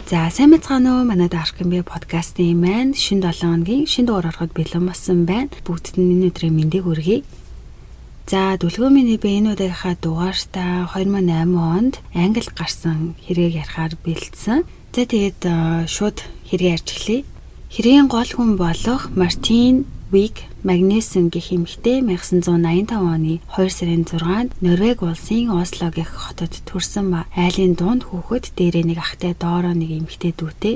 За сайн мэцгаано уу, манай Dark-ын подкастын маань шинэ 7 хоногийн шинэ дугаар ороход бэлэн болсон байна. Бүгдд нь энэ өдрийн мэндийг хүргэе. За дүлгөө миний энэ удаагийнхаа дугаартаа 2008 онд Англид гарсан хэрэг ярихаар бэлдсэн. За тэгээд шууд хэрэг ярьж эхлэе. Хэргийн гол хүн болох Мартин Вик Магнуссен гэх эмэгтэй 1985 оны 2 сарын 6-нд Норвеги улсын Осло гэх хотод төрсэн ба айлын дунд хүүхэд дээрээ нэг ахтай доороо нэг эмэгтэй дүүтэй.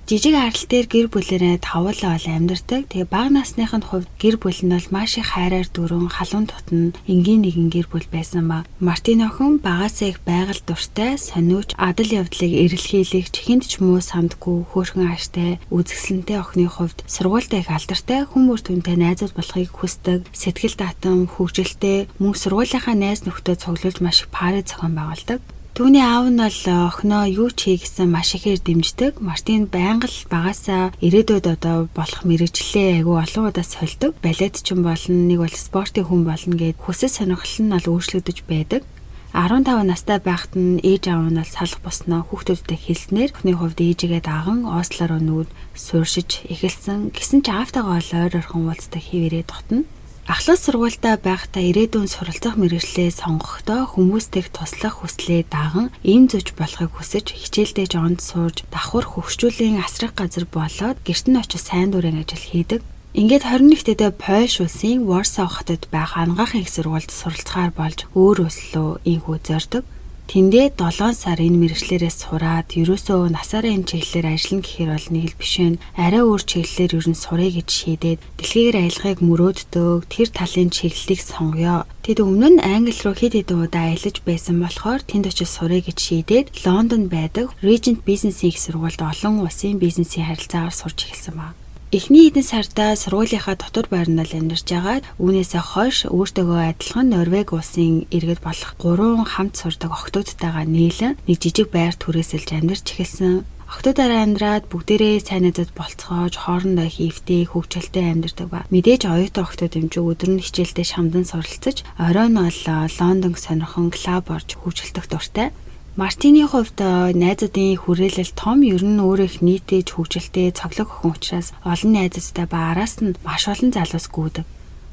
Жижиг арал дээр гэр бүлэрээ тавал ол амьдардаг. Тэгээ бага насныхын хувьд гэр бүл нь бол маш их хайраар дүүрэн халуун тутан энгийн нэгэн гэр бүл байсан ба Мартин охин багасаа их байгаль дуртай, сониуч, адал явдлыг эрэлхийлэгч, хүнд ч муу сандгүй, хөөрхөн ааштай, үзэсгэлэнтэй охины хувьд сургуультай их алдартай, хүмүүр түнтэй найзууд болохыг хүсдэг, сэтгэл татам, хөгжилтэй, мөн сургуулийнхаа найз нөхдөд цуглуулж маш их пари зохион байгуулдаг. Түүний аав нь бол охиноо юу ч хий гэсэн маш ихээр дэмждэг. Мартин байнга л багасаа ирээдүйд одоо болох мэрэгчлээ айгүй олон удаа сольдог. Балет ч юм болно, нэг бол спортын хүн болно гэд хүсэл сонирхол нь бол өөрчлөгдөж байдаг. 15 настай байхад нь ээж аав нь бол салах босноо хүүхдүүдтэй хэлснээр охины хувьд ээжигээ даган Осло руу нүүр сууршиж эхэлсэн. Гэсэн ч аавтайгаа ойр орхон уулздаг хэвээрээ тогтно. Ахлах сургуультай байхдаа ирээдүйн суралцах мэргэжлээ сонгохдоо хүмүүстэйг туслах хүслээ даган ийм зүйч болохыг хүсэж хичээлдээ жонд сууж давхар хөгшчүүлийн асрах газар болоод гэрт нь очиж сайн дурын ажил хийдэг. Ингээд 21 дэдээ Польш улсын Warsaw хотод байх анагаахын их сургуульд суралцахаар болж өөр улслуу инхүү зордог. Тэндээ 7 сар энэ мэргэжлэрээ сураад ерөөсөө насаараа энэ чиглэлээр ажиллана гэхээр бол нэг л биш вэ. Арай өөр чиглэлээр ер нь сурыг гэж шийдээд дэлхийгээр аялахыг мөрөөддөг тэр талын чиглэлийг сонгоё. Тэд өмнө нь Англи руу хэд хэдэн удаа аялаж байсан болохоор тэнд очиж сурыг гэж шийдээд Лондонд байдаг Regent Business-ийн их сургуульд олон улсын бизнесийн харилцаагаар сурч эхэлсэн байна. Эхний хэдэн сарда сургуулийнхаа дотор байрнал амьдарч агаад үүнээсээ хойш өөртөөгөө адилхан Норвеги улсын иргэд болох 3 хамт сурдаг охтуудтайгаа нийлэн нэг жижиг байр түрээсэлж амьдарч эхэлсэн. Охтуудаараа амьдраад бүгдээрээ сайн найзууд болцоож хоорондоо хийвтэй хөвгчлөлтэй амьдардаг ба мэдээж оюутан охтууд эмчиг өдөр нь хичээлдээ шамдан суралцаж оройн бол Лондон сонирхон клуб орж хөвгчлөлтөх дуртай. Мартины хувьд найзуудын хүрээлэл том, ер нь өөрөө их нийтэж хөгжилтэй цоглог охин учраас олон найзуудтай ба араас нь маш олон залуус гүйдэг.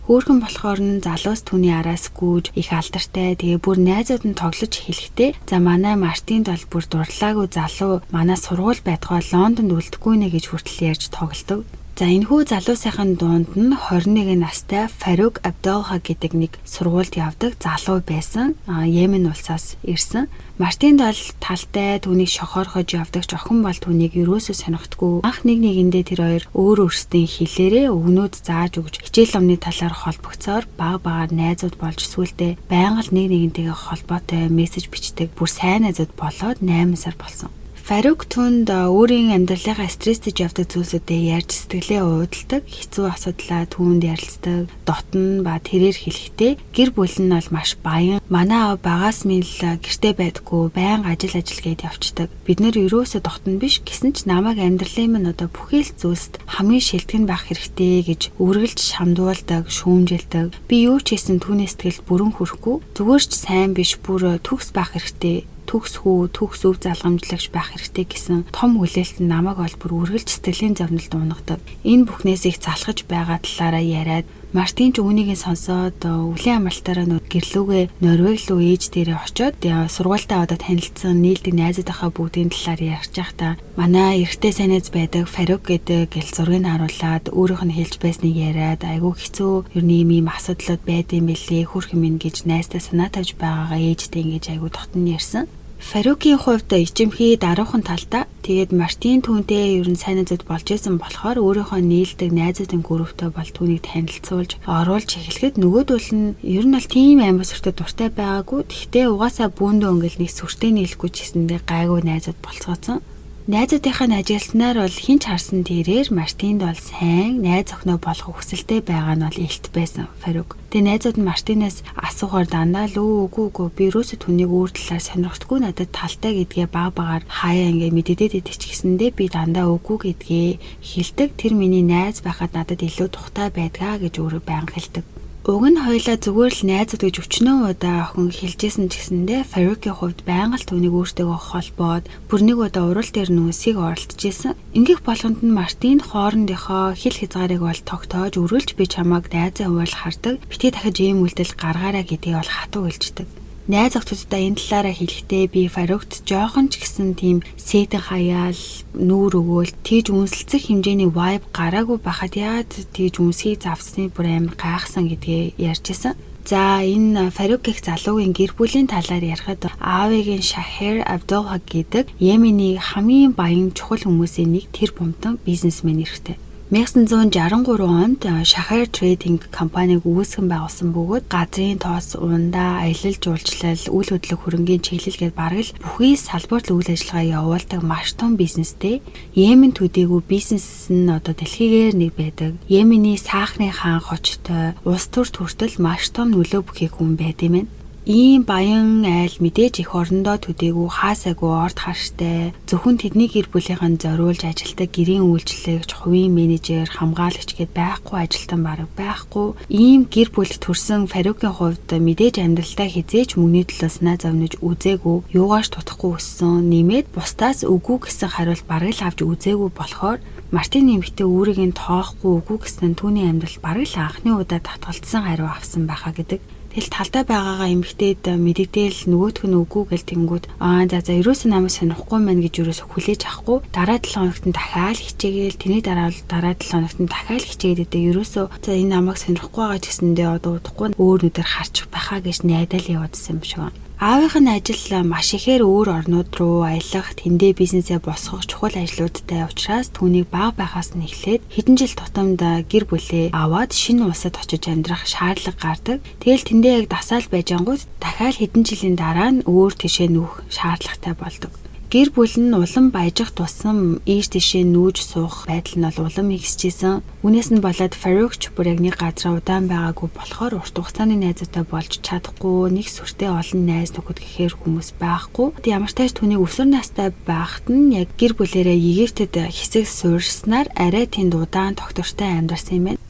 Хөөрхөн болохоор нь залуус түүний араас гүйж их алдартай. Тэгээ бүр найзууд нь тоглож эхлэхдээ за манай Мартинд бол бүр дурлаагүй залуу манай сургууль байтугай Лондонд үлдэхгүй нэ гэж хүртэл ярьж тоглодог. За энэхүү залуусынхын дунд нь 21 настай Фарук Абдулха гэдэг нэг сургуульд явдаг залуу байсан. Йемен улсаас ирсэн. Мартинд бол талтай түүнийг шохоорхож явдаг ч охин бол түүнийг юусоо сонирхдаггүй. Анх нэг нэгэндээ тэр хоёр өөр өөрсдийн хэлээрээ өгнүүд зааж өгч хичээл номны талаар холбогцоор баг багаар найзууд болж сүултээ байнга л нэг нэгнтэйгээ холбоотой мессеж бичдэг. Бүр сайн найзууд болоод 8 сар болсон. Фарук түнд өөрийн амьдралынхаа стресстэй явдаг зүйлсүүдээ ярьж сэтгэлээ уудалдаг, хэцүү асуудлаа түүнд ярилцдаг, дотн ба тэрээр хэлэхдээ гэр бүл нь бол маш баян. Манай аав багаас минь л гэртээ байдаггүй, байнга ажил гээд явцдаг. Бид нэр юусоо дотн биш гэсэн ч намайг амьдралын минь одоо бүхэл зүйлсд хамгийн шилтгэн байх хэрэгтэй гэж үргэлж шамдуулдаг, шүүмжилдэг. Би юу ч хийсэн түүний сэтгэлд бүрэн хүрэхгүй. Зүгээр ч сайн биш, бүр төгс байх хэрэгтэй. Төгс өв залгамжлагч байх хэрэгтэй гэсэн том хүлээлт нь намайг ол бүр үргэлж сэтгэлийн зовнилд унгадаг. Энэ бүхнээс их залхаж байгаа талаараа яриад Мартин ч үүнийг сонсоод өвлийн амралтаараа гэрлүүгээ Норвеги руу ээж дээрээ очиод сургуультай одоо танилцсан нийлдэг найзуудынхаа бүгдийн талаар ярьж байхдаа манай эрэгтэй сайн найз байдаг Фарук гэдэг гэл зургийг харуулад өөрийнх нь хэлж байсныг яриад айгүй хэцүү ер нь ийм асуудлууд байдсан мэлээ хүрх юм гэж найзтай санаа тавьж байгаагаа ээжтэй ингэж айгүй тогтно ярьсан. Фарукийн хувьд ичимхий даруухан талдаа тэгээд Мартин түүнтэй ер нь сайн найзууд болж исэн болохоор өөрийнхөө нийлдэг найзуудын групптэй бол түүнийг танилцуулж оруулж эхлэхэд нөгөөдөл нь ер нь бол тийм амар сүртэй дуртай байгаагүй. Тэгтээ угаасаа бүүндөө ингээл нэг сүртэй нийлэхгүй ч гэсэндээ гайгүй найзууд болцгооцсон. Найзуудынхаа ажилласнаар бол хинч харсан тэрээр Мартинд бол сайн найз охиноо болох хүсэлтэй байгаа нь бол илт байсан Фарук. Тэгээ найзууд нь Мартинаас асуухаар дандаа л үгүй би юусоо түүнийг өөр талаар сонирхдаггүй надад талтай гэдгээ баг багаар хаяа ингээ мэддэд идэж гисэндээ би дандаа үгүй гэдгээ хэлдэг. Тэр миний найз байхад надад илүү тухтай байдгаа гэж өөрөө баян хэлдэг. Уг нь хоёлаа зүгээр л найзууд гэж өчнөө удаа охин хэлжсэн ч гэсэндээ Фарукийн хувьд байнга л түүнийг өөртөөгөө холбоод бүр нэг удаа урал дээр нүүсийг оролдожсэн. Ингээх болгонд нь Мартин хоорондынхоо хил хязгаарыг бол тогтоож өргөлж би чамайг найзаа хуваал хардаг. Битгий дахиж ийм үйлдэл гаргаараа гэдгийг бол хатуу хэлждэг. Найз охтуудаа энэ талаараа хэлэхдээ би Фарукт жоохон ч гэсэн тийм сэтэн хаяал нүүр өгөөл тийж үнсэлцэх хэмжээний vibe гараагүй байхад яад тийж үнсхийг завсны бүр амар гайхсан гэдгээ ярьжсэн. За энэ Фарук гэх залуугийн гэр бүлийн талаар ярихад аавыгийн Шахер Абдулхаг гэдэг Йемений хамгийн баян чухал хүмүүсийн нэг тэр бумтан бизнесмен эрхтэй. 1963 онд Шахер трейдинг компаниг үүсгэн байгуулсан бөгөөд газрын тоос, ундаа, аялал жуулчлал, үйл хөдлөх хөрөнгийн чиглэл гээд бараг л бүхий салбарт үйл ажиллагаа явуулдаг маш том бизнестэй. Йемен төдийгүй бизнес нь одоо дэлхийгээр нэг байдаг. Йемений саахны хаан хочтой, улс төр хүртэл маш том нөлөө бүхий хүн байд юм. Ийм баян айл мэдээж их орондоо төдийгүй хаасаагүй орд харштай зөвхөн тэдний гэр бүлийнхэн зориулж ажилтдаг гэрийн үйлчлэгч, хувийн менежер, хамгаалагч гээд байхгүй ажилтан бараг байхгүй. Ийм гэр бүлд төрсэн Фарукийн хувьд мэдээж амьдралдаа хизээч мөнгөний төлөө санаа зовниж үзээгүй, юугаарч тутахгүй өссөн. Нэмээд бусдаас үгүй гэсэн хариулт бараг л авч үзээгүй болохоор Мартин нэмэгтэй өөрийг нь тоохгүй үгүй гэсэн түүний амьдрал бараг л анхны удаа татгалцсан хариу авсан байхаа гэдэг. Тэл талдаа байгаагаа эмгтээд мэдэгдээл нөгөөх нь үгүй гэл тэнгүүд за ерөөсөө намайг сонихгүй маань гэж ерөөсөө хүлээж авахгүй дараа 7 хоногт нь дахиад хичээгээл тэрний дараа 7 хоногт нь дахиад хичээгээд дээ ерөөсөө за энэ намайг сонихгүй байгаа ч гэсэндээ одоо удахгүй өөр нүдээр харчих байхаа гэж найдаал явуулсан юм шиг байна. Аавынх нь ажил маш ихээр өөр орнууд руу аялах, тэндээ бизнесээ босгох чухал ажлуудтай учраас түүнийг бага байхаас нь эхлээд хэдэн жил тутамд гэр бүлээ аваад шинэ улсад очиж амьдрах шаардлага гардаг. Тэгэл тэндээ яг дасаал байж ангууд дахиад хэдэн жилийн дараа нь өөр тишээ нүүх шаардлагатай болдог. Гэр бүл нь улам баяжих тусам ийш тишээ нүүж суух байдал нь бол улам ихсэжсэн. Үүнээс нь болоод Фарукч бүр яг нэг газар удаан байгаагүй болохоор урт хугацааны найзуутай болж чадахгүй, нэг сүртэй олон найз нөхөд гэхээр хүмүүс байхгүй. Ямар ч тач түүнийг өсвөр настай байхад нь яг гэр бүлээрээ Египтэд хэсэг суурьснаар арай тэнд удаан тогтвортой амьдарсан юм байна.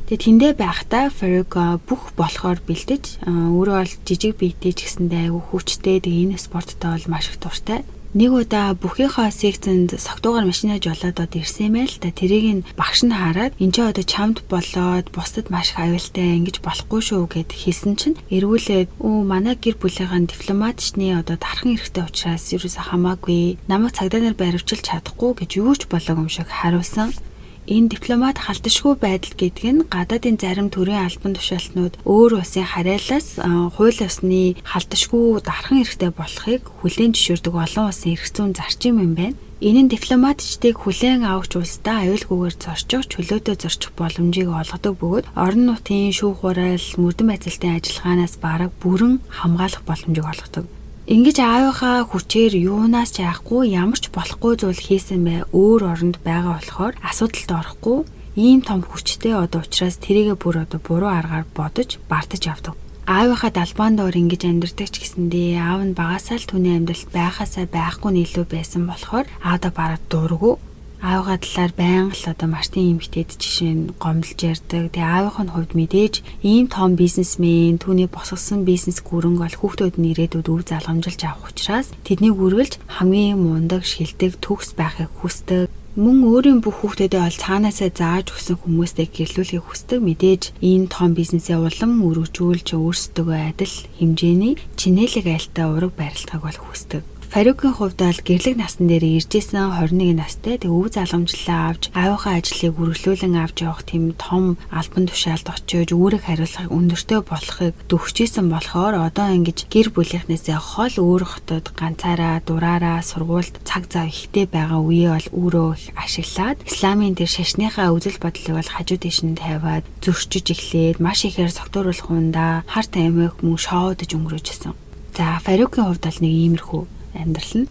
Тэндээ байхдаа Фарук бүх болохоор бэлдэж өөрөө бол жижиг биетэй ч гэсэндээ айгүй хүчтэй. Энэ спорттой бол маш их дуртай. Нэг удаа бүхийнхээ секцэнд согтуугаар машинаа жолоодод ирсэн юм л да. Тэрийг нь багш нь хараад энэ ч одоо чамд болоод бусдад маш их аюултай ингэж болохгүй шүү гэд хэлсэн чинь эргүүлээд манай гэр бүлийнхэн дипломатчны одоо дархан хэрэгтэй учраас ерөөсө хамаагүй намайг цагдаа нар баривчилж чадахгүй гэж юу ч болоогүй юм шиг хариулсан. Энэ дипломат халташгүй байдал гэдэг нь гадаадын зарим төрлийн албан тушаалтнууд өөр улсын харьяалаас хууль ёсны халташгүй дархан эрхтэй болохыг хүлээн зөвшөөрдөг олон улсын эрх зүйн зарчим юм байна. Энэ нь дипломатчдыг хүлээн авахч улсдаа аюулгүйгээр зорчих, чөлөөтэй зорчих боломжийг олгодог бөгөөд орон нутгийн шүүх хурал, мөрдөн байцаалтын ажиллагаанаас бараг бүрэн хамгаалах боломжийг олгодог. Ингэж аавынхаа хүчээр юунаас ч яахгүй ямар ч болохгүй зүйл хийсэн бай өөр оронд байгаа болохоор асуудалд орохгүй ийм том хүчтэй одоо учраас тэрийгэ бүр одоо буруу аргаар бодож бартаж явдаг. Аавынхаа далбаан доор ингэж амьдардаг ч гэсэндээ аав нь багасаа л түүний амьдралд байхасаа байхгүй нийлүү байсан болохоор аавда бараг дургу. Аавгаа талаар байнга л одоо Мартин эмэгтэйд жишээ нь гомдолж ярьдаг. Тэгээ аавынх нь хувьд мэдээж ийм том бизнесмен түүний босгосон бизнес гүрэнг бол хүүхдүүд нь ирээдүйд өв залгамжилж авах учраас тэднийг үргэлж хамгийн мундаг шилдэг төгс байхыг хүсдэг. Мөн өөрийн бүх хүүхдүүдээ ол цаанаасаа зааж өгсөн хүмүүстэй гэрлүүлэхийг хүсдэг. Мэдээж энэ том бизнесээ улам өргөжүүлж өөрсдөө адил хэмжээний чинэлэг айлтай ураг барилдахыг бол хүсдэг. Фарукийн хувьд бол гэрлэг насн дээр иржсэн 21 настай. Тэг өв залгамжлаа авч аавынхаа ажлыг үргэлжлүүлэн авч явах тийм том албан тушаалд очиж үүрэг хариулахыг өндөртэй болохыг дөхчихсэн болохоор одоо ингэж гэр бүлийнхнээсээ хол өөр хотод ганцаараа дураараа сургуульд цаг зав ихтэй байгаа үеэ бол өөрөө их ашиглаад исламын дээр шашныхаа үзэл бодлыг бол хажуу дэш нь тавиад зөрчиж эхлээд маш ихээр согтууруулах ундаа хар тамхи мөн шоудж өнгөрөөжсэн. За Фарукийн хувьд бол нэг иймэрхүү амьдрал нь.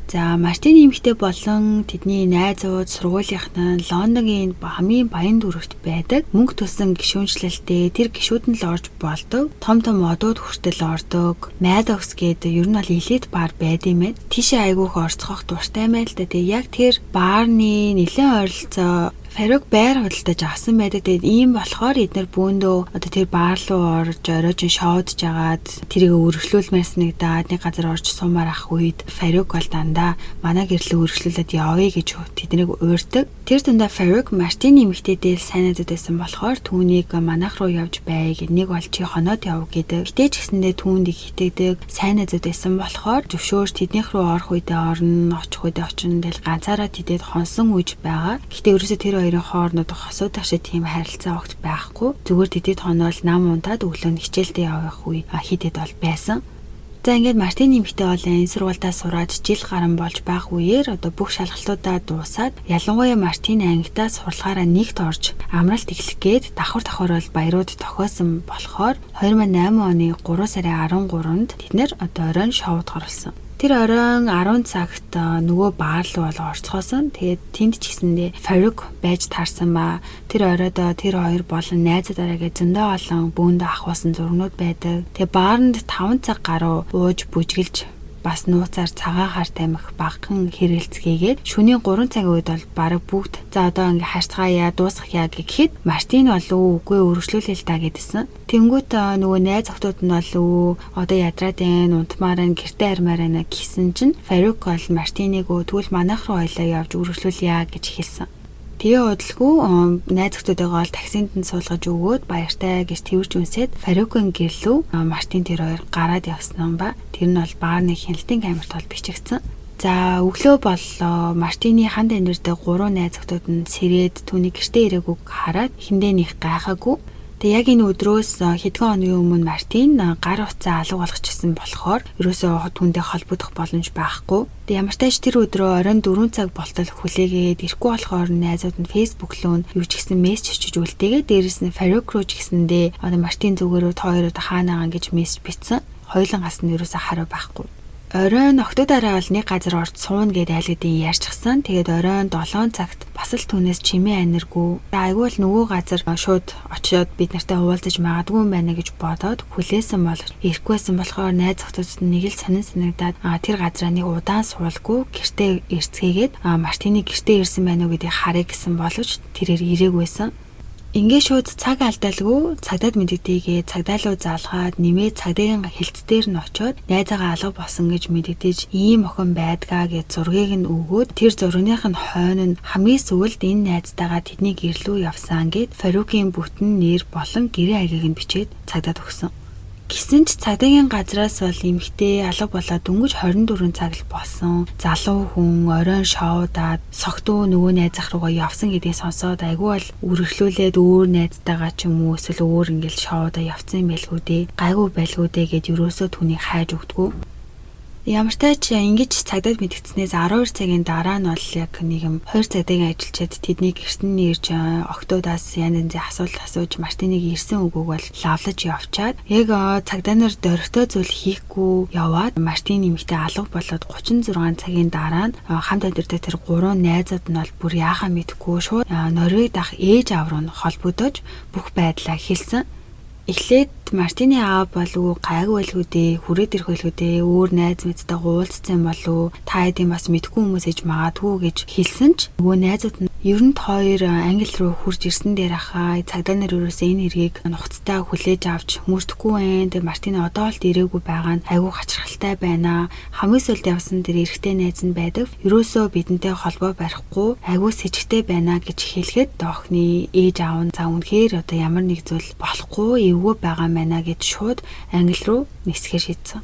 За Мартин эмэгтэй болон тэдний найзууд сургуулийнх нь Лондонгийн хамгийн баян дүрэгт байдаг. Мөнгө төлсөн гишүүнчлэлтэй тэр гишүүд нь л орж болдог. Том одууд хүртэл ордог. Maddox гэдэг ер нь бол элит бар байд юм байна. Тийшээ айгүйх орцгох дуртай мэл да. Тэгээ яг тэр баарны нэлээд ойролцоо Фарук байр худалдаж авсан байдаг. Тэгээд ийм болохоор эдгээр бүүндөө одоо тэр баар руу орж оройжин шоудж агаад тэрийг өргөжлүүлмээр санагдаад нэг газар орж сумаар ах үед Фарук бол дандаа манай гэрлээ өргөжлүүлээд явъя гэж тэднийг уурдаг. Тэр дундаа Фарук Мартины эмэгтэйдээ сайн найзууд байсан болохоор түүнийг манайх руу явж бай гэж нэг бол чи хоноод яв гэдэг. Гэтэ ч гэсэндээ түүнд их хитэгдэг сайн найзууд байсан болохоор зөвшөөрч тэднийх рүү орох үедээ орно, очих үедээ очино. Тэгэл ганцаараа тэдэд хонсон үеж байгаа. Гэтэ ерөөсөө тэр хоёрын хооронд хосууд ашиг тийм харилцаа огт байхгүй. Зүгээр тэдэд хоноол нам унтаад өглөө нь хичээлдээ явах үе хитэд бол байсан. За ингээд Мартины эмэгтэй бол энэ сургуультаа сураад жил гарan болж байх үеэр одоо бүх шалгалтуудаа дуусаад ялангуяа Мартины ангидаа сурлагаараа нэгт орж амралт эхлэх гээд давхар бол баярууд тохиосон болохоор 2008 оны 3 сарын 13-нд тэд нэр одоо оройн шоуд гарсан. Тэр оройн 10 цагт нөгөө баар руу бол орцгоосон. Тэгээд тэнд ч гэсэндээ Фарук байж таарсан ба тэр оройд тэр хоёр болон найзуудаараа зөндөө олон бөөндө ахвасан зургнууд байдаг. Тэгээд баарнд 5 цаг гаруй ууж бүжгэлж бас нууцаар цагаагаар тамхи багахан хэрэгэлцгээгээд шөнийн 3 цагийн үед бол бараг бүгд за одоо ингээ харьцгаая дуусгахъя гэхэд Мартин бол үгүй өргөжлүүлээ л та гэдсэн. Тэнгүүт нөгөө найз охтууд нь бол одоо ядраад байна унтмаар нь гэртээ армаар байна гэсэн чинь Фарук бол Мартиныг тэгвэл манайх руу хоёлаа явж өргөжлүүлье гэж хэлсэн. Тэгээ удалгүй найз охтуудыгаа бол таксинд нь суулгаж өгөөд баяртай гэж тэрж үнсээд Фарукын гэрлүү Мартин тэр хоёр гараад явсан ба тэр нь бол баарны хяналтын камерт бол бичигдсэн. За өглөө боллоо. Мартины ханд anirдээ 3 найз охтууд нь сэрээд түүний гэртээ ирээгүй хараад эхэндээ нэг гайхаагүй. Тэгээ яг энэ өдрөөс хэдхэн хоногийн өмнө Мартин гар утсаа алга болгочихсон болохоор ерөөсөө түүндээ холбогдох боломж байхгүй. Тэгээ ямар ч тач тэр өдрөө оройн 4 цаг болтол хүлээгээд ирэхгүй болохоор найзууд нь Facebook руу юу ч гэсэн мессеж очиж үлдээгээд дээрэс нь Фарук руу ч гэсэндээ одоо Мартин зүгээрөө тооёроо хаанаа гэж мессеж бичсэн. Хоёулангаас нь ерөөсөө хариу байхгүй. Оройн октодороо бол нэг газар орж сууна гэдээ айлгуудын ярьчихсан. Тэгээд оройн 7 цагт бас л түүнээс чимээ аниргүй. Айгүй л нөгөө газар шууд очиод бид нартай уулзаж магадгүй юм байна гэж бодоод хүлээсэн бол ирэхгүйсэн болохоор найз охтууд нэг л санагдаад тэр газраа нэг удаан суулгүй гэртээ ирцгээгээд Мартины гэртээ ирсэн байна уу гэдгийг харъя гэсэн боловч тэрээр ирээгүйсэн. Ингээ шууд цаг алдалгүй цагдаад мэдэгдээгээ цагдаа руу заалгаад нэмээд цагдаагийн хэлц дээр нь очиод найзаагаа алга болсон гэж мэдэгдэж ийм охин байдгаа гэж зургийг нь өгөөд тэр зургийнхх нь хойно нь хамгийн сүүлд энэ найзтайгаа тэдний гэрлүү явсан гэд Фарукийн бүтэн нэр болон гэрээ айгийг нь бичээд цагдаад өгсөн. Гэсэн ч цагдаагийн газраас бол эмэгтэй алга болоод дөнгөж 24 цаг л болсон. Залуу хүн оройн шоудаад согтуу нөгөө найзах руугаа явсан гэдгийг сонсоод айгүй бол үргэлжлүүлээд өөр найзтайгаа ч юм уу эсвэл өөр ингээл шоудаа явцсан байлгүй дээ. Гайгүй байлгүй дээ гэд юусоо түүнийг хайж өгдгүү. Ямар ч тач ингэж цагдаад мэдгдснээс 12 цагийн дараа нь бол яг нэг юм 2 цагдаагийн ажилчид тэдний гэртэн нэрж октодоос янз янзын асуулт асууж Мартиныг ирсэн үгүйг бол лавлаж явчаад яг цагдаа нар дөрөвтэй зүйл хийхгүй яваад Мартин нэмэгтэй алга болоод 36 цагийн дараа нь хамт амьдардаг тэр 3 найзууд нь бол бүр яахаа мэдэхгүй шууд Норвег дах ээж аав руу холбогдож бүх байдлаа хэлсэн. Эхлээд Мартины аав болов гайгүй байлгүй дээ, хүрээд ирэх байлгүй дээ, өөр найз мэдтэй уулзсан болов та хэдийн бас мэдгүй хүмүүс ээж магадгүй гэж хэлсэн ч нөгөө найзууд нь ер нь хоёр англи руу хурж ирсэн дээр ахаа цагдаа нар ерөөсөө энэ хэргийг нухацтай хүлээж авч мөрдөхгүй байна. Тэгээ Мартины одоо л ирээгүй байгаа нь айгүй гачирхалтай байна. Хамгийн сүүлд явсан тэр эрэгтэй найз нь байдаг. Ерөөсөө бидэнтэй холбоо барихгүй айгүй сэжигтэй байна гэж хэлэхэд доохны ээж аав нь за үнэхээр одоо ямар нэг зүйл болохгүй эвгүй байгаа мэнэ гэж шууд англи руу нисэхээр шийдсэн.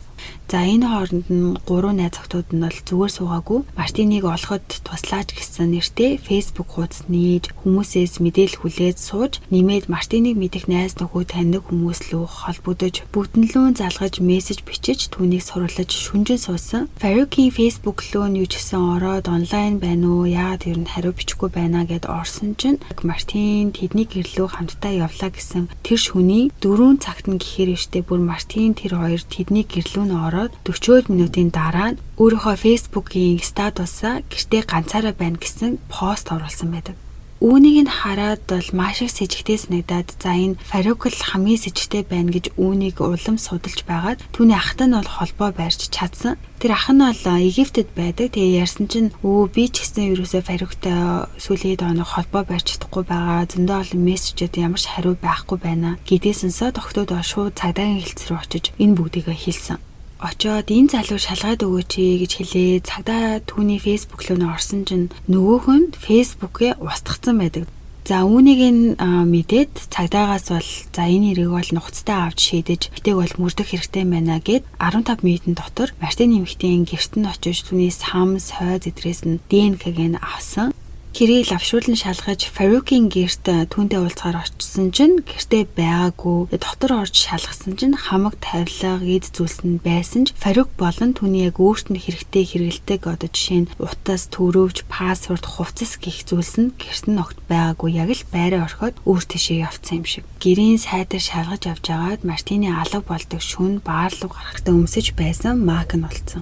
За энэ хооронд нь 3 найз охтууд нь бол зүгээр суугаагүй Мартиныг олоход туслаач гэсэн нэртэй Facebook хуудас нээж хүмүүсээс мэдээлэл хүлээж сууж нэмээд Мартиныг мэдэх найз нөхөд таньдаг хүмүүс лөө холбогдож бүгднлөө залгаж мессеж бичиж түүнийг сурлаж шүнжин суусан. Фарукийн Facebook лөө нь юу ч гэсэн ороод онлайн байна уу яагаад ер нь хариу бичихгүй байна гэд орсон чинь Мартин тэдний гэрлөө хамтдаа явлаа гэсэн тэр шөнийн 4 цагт нь гэхээр өштэй бүр Мартин тэр хоёр тэдний гэрлөө ороод 40 минутын дараа нь өөрийнхөө Facebook-ийн статусаа гэртээ ганцаараа байна гэсэн пост оруулсан байдаг. Үүнийг нь хараад бол маш их сэжигтэй санагдаад за энэ Фарук л хамгийн сэжигтэй байна гэж үүнийг улам судалж байгаад түүний ахтай нь бол холбоо барьж чадсан. Тэр ах нь бол Египтэд байдаг. Тэгээ ярьсан чинь би ч гэсэн ерөөсөө Фаруктай сүүлийн хоног холбоо барьж чадахгүй байгаа. Зөндөө олон мессежүүд ямар ч хариу байхгүй байна. Гэдээсэнсээ тогтоод шууд цагдаагийн хэлц рүү очиж энэ бүгдийг хэлсэн. Очоод энэ залуу шалгаад өгөөч гэж хэлээ. Цагдаа түүний фэйсбુક руу орсон чинь нөгөөх нь фэйсбુક에 устгацсан байдаг. За үүнийг мэдээд цагдаагаас бол за энэ хэрэг бол нухацтай авч шийдэж битэг бол мөрдөх хэрэгтэй байна гэд 15 минутын дотор Мартин эмэгтэйн гэрт нь очиж түүний сам, сойз эдрээс нь ДНК-г нь авсан. Кирилл авшруулан шалгаж Фарукийн гэрт түүнтэй уулзахаар очсон чинь гэртээ байгаагүй. Дотор орж шалгасан чинь хамаг тавилга, эд зүйлс нь байсан ч Фарук болон түүний яг өөрт нь хэрэгтэй хэрэгэлдэг одоо жишээ нь утас, төрөвч, пассворд, хувцас гэх зүйлс нь гэрт нь огт байгаагүй. Яг л байраа орхиод өөр тийшээ явцсан юм шиг. Гэрийн сайдаар шалгаж авч агаад Мартины алга болдог шөнө баарлуу гарахтаа өмсөж байсан мак нь олцсон.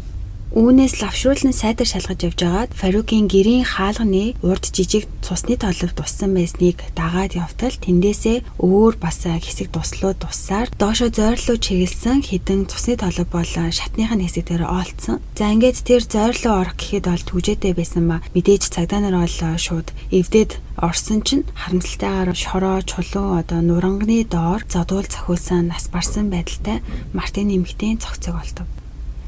Үүнээс лавшруулан сайдаар шалгаж явж байгаад Фарукийн гэрийн хаалганы урд жижиг цусны толгод туссан байсныг дагаад явтал тэндээсээ өөр бас хэсэг туслууд туссаар доошо зойрлуу чиглэсэн хідэн цусны толгод бол шатныхын хэсэг дээр олцсон. За ингээд тэр зойрлуу орох гэхэд бол түжээтэй байсан ба мэдээж цагдаа нар бол шууд эвдээд орсон чинь харамсалтайгаар шороо чулуу одоо нуранганы доор зодуул цохиулсан нас барсан байдалтай Мартин эмэгтэйн цогцог олдов.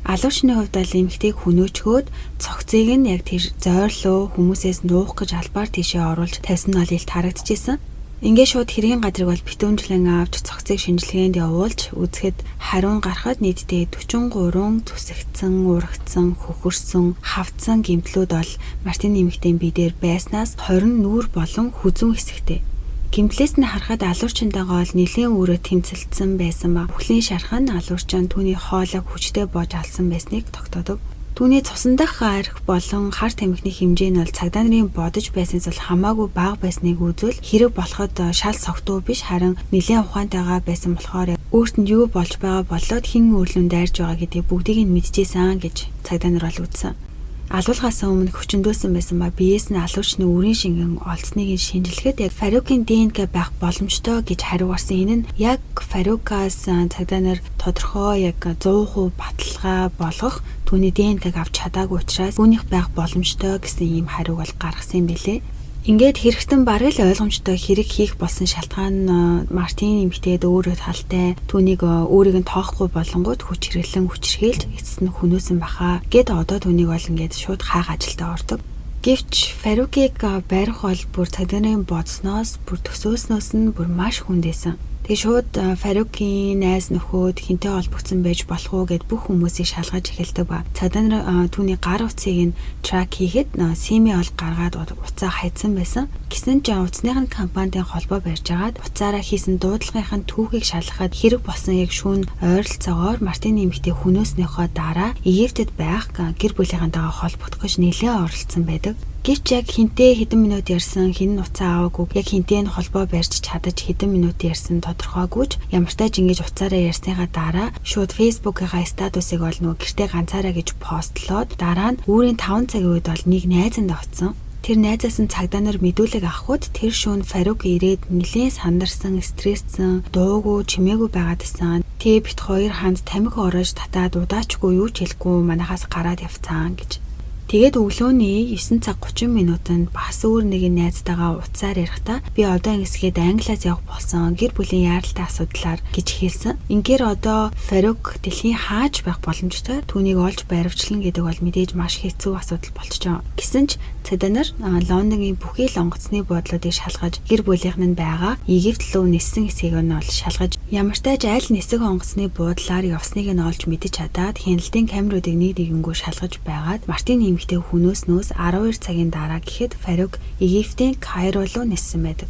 Алуучны хувьд бол эмэгтэйг хөнөөчгөөд цогцыг нь яг тэр зойрлуу хүмүүсээс нуух гэж албаар тийшээ оруулж тавьсан нь ол илт харагдчихсэн. Ингээ шууд хэргийн газрыг бол битүүнжлэн авч цогцыг шинжилгээнд явуулж үзэхэд хариун гарахад нийтдээ 43 зүсэгдсэн, урагдсан, хөхөрсөн, хавцсан гэмтлүүд бол Мартин эмэгтэйн биедээр байснаас 20 нүүр болон хүзүүн хэсэгтэй. Гимтлээс нь харахад алуурчинтайгаа бол нэлийн өрөө тэмцэлдсэн байсан ба бүхлийн шархан алуурчин түүний хоолойг хүчтэй боож алсан байсныг тогтоодог. Түүний цусан дах арх болон хар тамхины хэмжээ нь бол цагдаа нарын бодож байснаас бол хамаагүй бага байсныг үзвэл хэрэг болоход шал согтуу биш харин нэлийн ухаантайгаа байсан болохоор өөрт нь юу болж байгаа болоод хэн өөрлөн дайрж байгаа гэдгийг бүгдийг нь мэдчихсэн гэж цагдаа нар бол үзсэн. Алуулгаас өмнө хүчндөөсөн байсан ба биеэс нь алуучны үрийн шингэн олцсныг шинжилгээд яг Фарукийн ДНК байх боломжтой гэж хариугарсан. Энэ нь яг Фарукаас цагдаа нар тодорхой яг 100% баталгаа болгох түүний ДНК-г авч чадаагүй учраас үүнийх байх боломжтой гэсэн ийм хариуг бол гаргасан юм билээ. Ингээд хэрэгтэн бараг л ойлгомжтой хэрэг хийх болсон шалтгаан Мартин эмэгтэйд өөрөө талтай түүнийг өөрийг нь тоохгүй болонгууд хүч хэрэглэж эцэст нь хөнөөсөн баха гэд одоо түүнийг бол ингээд шууд хаах ажилдаа ордог. Гэвч Фарукийг барих бол бүр цагдаа бодсноос бүр төсөөснөөс нь бүр маш хүндээсэн. Тэгээ шууд Фарукийн найз нөхөд хинтээ холбогдсон байж болох уу гэд бүх хүмүүсийг шалгаж эхэлдэг ба цагдаа нар түүний гар утсыг нь трак хийхэд сими ол гаргаад уцаа хайцсан байсан. Гэсэн ч утасныхын компанидын холбоо барьж агаад уцаараа хийсэн дуудлагын түүхийг шалгахад хэрэг болсон яг шүүн ойролцоогоор Мартин эмэгтэй хөнөөснийхөө дараа Египтэд байх гэр бүлийнхэнтэйгээ холбогдох гэж нэлээд оролцсон байдаг. Гэвч яг хинтээ хэдэн минут ярьсан, хин уцаа аваагүй, яг хинтээ нь холбоо барьж чадаж хэдэн минут ярьсан тодорхойгүй ч ямартай ч ингэж уцаараа ярьсныхаа дараа шууд фэйсбુકийнхаа статусыг бол нөгөө гэртээ ганцаараа гэж постлоод дараа нь үүрийн 5 цагийн үед бол нэг найзанд авцсан. Тэр найзаас нь цагдаа нар мэдүүлэг авахуд тэр шөнө Фарук ирээд нэлээд сандарсан, стресссэн, дуугүй, чимээгүй байгаадсан. Тэгээ бит хоёр ханд тамхи ороож татаад удаачгүй юу ч хэлэхгүй манахаас гараад явцсан гэж. Тэгээд өглөөний 9 цаг 30 минутанд бас өөр нэгэн найзтайгаа уцаар ярихдаа би одоо ингэсгээд Англиас явах болсон гэр бүлийн яаралтай асуудлаар гэж хэлсэн. Ингээр одоо Фарук дэлхийн хааж байх боломжтой түүнийг олж баривчлан гэдэг бол мэдээж маш хэцүү асуудал болчихжээ. Гэсэн ч цагдаа нар Лондонгийн бүхий л онгоцны буудлуудыг шалгаж гэр бүлийнх нь байгаа Египт рүү ниссэн хэсгийг нь ол шалгаж ямартай ч аль нисэх онгоцны буудлаар явсныг нь олж мэдэж чадаад хяналтын камеруудыг нэг нэгэнгүү шалгаж байгаад Мартин эмэгтэй хөнөөснөөс 12 цагийн дараа гэхэд Фарук Египтийн Кайро руу ниссэн байдаг.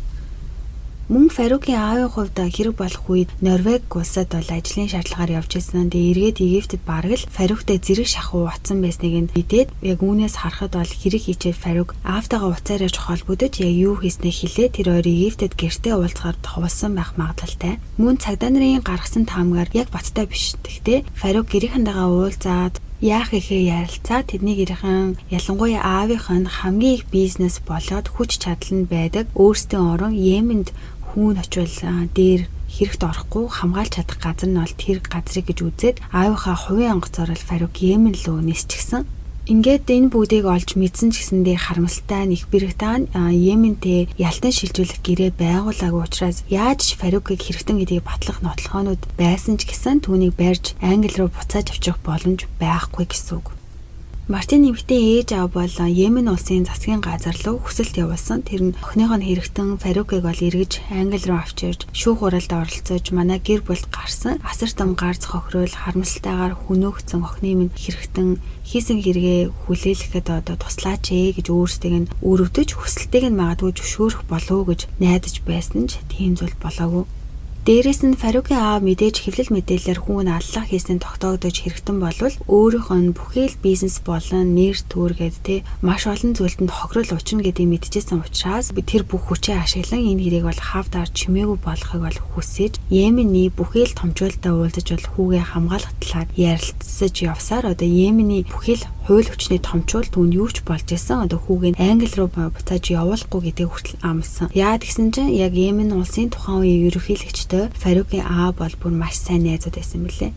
Мөн Фарукийн аавын хувьд хэрэг болох үед Норвеги улсад бол ажлын шаардлагаар явж ирсэн. Тэгээ эргээд Египтэд бараг л Фаруктай зэрэг шахуу утсан байсныг нь мэдээд яг үүнээс харахад бол хэрэг хийчээд Фарук аавтайгаа уцаар явж холбогдож яг юу хийснээ хэлээ тэр хоёр Египтэд гэртээ уулзахаар товолсон байх магадлалтай. Мөн цагдаа нарын гаргасан таамгаар яг баттай биш. Гэхдээ Фарук гэрийнхэнтэйгээ уулзаад Яах гэхээр ярилцаа тэдний гэрхэн ялангуяа аавынх нь хамгийн их бизнес болоод хүч чадал нь байдаг өөрсдийн орон Йеменд хүүн очвол дээр хэрэгт орохгүй хамгаалж чадах газар нь бол тэр газрыг гэж үзээд аавынхаа хувийн онгоцоор Фарук Йемен рүү нисчихсэн. Ингээд энэ бүгдийг олж мэдсэн ч гэсэндээ харамсалтай нь Их Британи Йементэй ялтан шилжүүлэх гэрээ байгуулаагүй учраас яаж Фарукийг хэрэгтэн гэдгийг батлах нотлохоонууд байсан ч гэсэн түүнийг барьж Англи руу буцааж авчих боломж байхгүй гэсэн үг. Мартин нэмэгтэй ээж аав бол Йемен улсын засгийн газар руу хүсэлт явуулсан. Тэр нь охиныхоо хэрэгтэн Фарукийг бол эргэж Англи руу авчирч шүүх хуралд оролцож манай гэр бүлд гарсан. Асар том гарц хохирол харамсалтайгаар хүнөөгцөн охины минь хэрэгтэн хийсэн хэрэгээ хүлээлгэхэд туслаач гэж өөрсдийг нь өрөвдөж хүсэлтийг нь магадгүй зөвшөөрөх болов уу гэж найдаж байсан ч тийм зүйл болоогүй. Дээрээс нь Фарукийн аав мэдээж хэвлэл мэдээлэлээр хүүн аллах хийсэн тогтоогдож хэрэгтэн болвол өөрийнх нь бүхий л бизнес болон нэр төргээд маш олон зүйлтэнд хохирол учрна гэдгийг мэдчихсэн учраас тэр бүх хүчээ ашиглан энэ хэрийг бол хавдаар чимээгүй болгохыг бол хүсэж Йемений бүхий л томчуулалтаа уулзаж бол хүүгээ хамгаалах талаар ярилцсаж явсаар Йемений бүхий л хууль хүчний томчуул түүнд юу ч болж исэн хүүгээ Англи руу буцааж явуулахгүй гэдгийг хүртэл амласан. Яагаад гэсэн чинь яг Йемен улсын тухайн үеийн ерөнхийлөгч Фарукийн аав бол бүр маш сайн найзууд байсан мөлий.